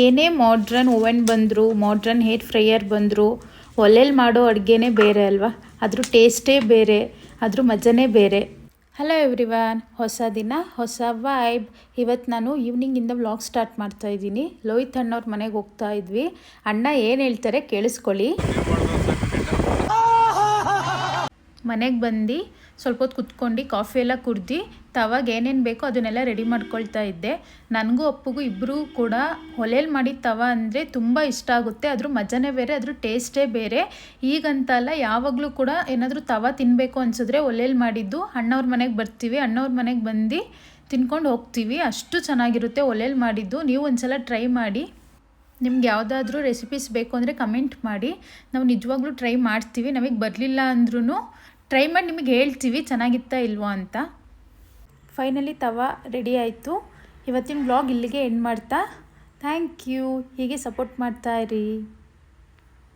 ಏನೇ modern oven ಬಂದರೂ, modern hair fryer ಬಂದರೂ, ಒಲೆಯಲ್ಲಿ ಮಾಡೋ ಅಡುಗೆನೇ ಬೇರೆ ಅಲ್ವಾ. ಅದ್ರ ಟೇಸ್ಟೇ ಬೇರೆ, ಅದ್ರ ಮಜನೇ ಬೇರೆ. ಹಲೋ ಎವ್ರಿವನ್, ಹೊಸ ದಿನ ಹೊಸ ವೈಬ್. ಇವತ್ತು ನಾನು ಈವ್ನಿಂಗಿಂದ ವ್ಲಾಗ್ ಸ್ಟಾರ್ಟ್ ಮಾಡ್ತಾ ಇದ್ದೀನಿ. ಲೋಹಿತ್ ಅಣ್ಣವ್ರ ಮನೆಗೆ ಹೋಗ್ತಾ ಇದ್ವಿ. ಅಣ್ಣ ಏನು ಹೇಳ್ತಾರೆ ಕೇಳಿಸ್ಕೊಳ್ಳಿ. ಮನೆಗೆ ಬಂದು ಸ್ವಲ್ಪ ಹೊತ್ತು ಕುತ್ಕೊಂಡು ಕಾಫಿ ಎಲ್ಲ ಕುಡ್ದು ತವಾಗ ಏನೇನು ಬೇಕೋ ಅದನ್ನೆಲ್ಲ ರೆಡಿ ಮಾಡ್ಕೊಳ್ತಾ ಇದ್ದೆ. ನನಗೂ ಅಪ್ಪಗೂ ಇಬ್ಬರೂ ಕೂಡ ಒಲೆಯಲ್ಲಿ ಮಾಡಿದ ತವ ಅಂದರೆ ತುಂಬ ಇಷ್ಟ ಆಗುತ್ತೆ. ಅದ್ರ ಮಜನೇ ಬೇರೆ, ಅದ್ರ ಟೇಸ್ಟೇ ಬೇರೆ. ಈಗಂತಲ್ಲ, ಯಾವಾಗಲೂ ಕೂಡ ಏನಾದರೂ ತವ ತಿನ್ನಬೇಕು ಅನಿಸಿದ್ರೆ ಒಲೆಯಲ್ಲಿ ಮಾಡಿದ್ದು ಅಣ್ಣವ್ರ ಮನೆಗೆ ಬರ್ತೀವಿ. ಅಣ್ಣವ್ರ ಮನೆಗೆ ಬಂದು ತಿನ್ಕೊಂಡು ಹೋಗ್ತೀವಿ. ಅಷ್ಟು ಚೆನ್ನಾಗಿರುತ್ತೆ ಒಲೆಯಲ್ಲಿ ಮಾಡಿದ್ದು. ನೀವು ಒಂದ್ಸಲ ಟ್ರೈ ಮಾಡಿ. ನಿಮ್ಗೆ ಯಾವುದಾದ್ರೂ ರೆಸಿಪೀಸ್ ಬೇಕು ಅಂದರೆ ಕಮೆಂಟ್ ಮಾಡಿ. ನಾವು ನಿಜವಾಗ್ಲೂ ಟ್ರೈ ಮಾಡ್ತೀವಿ. ನಮಗೆ ಬರಲಿಲ್ಲ ಅಂದ್ರೂ ಟ್ರೈ ಮಾಡಿ ನಿಮಗೆ ಹೇಳ್ತೀವಿ ಚೆನ್ನಾಗಿತ್ತಾ ಇಲ್ವೋ ಅಂತ. ಫೈನಲಿ ತವ ರೆಡಿ ಆಯಿತು. ಇವತ್ತಿನ ವ್ಲಾಗ್ ಇಲ್ಲಿಗೆ ಎಂಡ್ ಮಾಡ್ತಾ, ಥ್ಯಾಂಕ್ ಯು. ಹೀಗೆ ಸಪೋರ್ಟ್ ಮಾಡ್ತಾ ಇರಿ.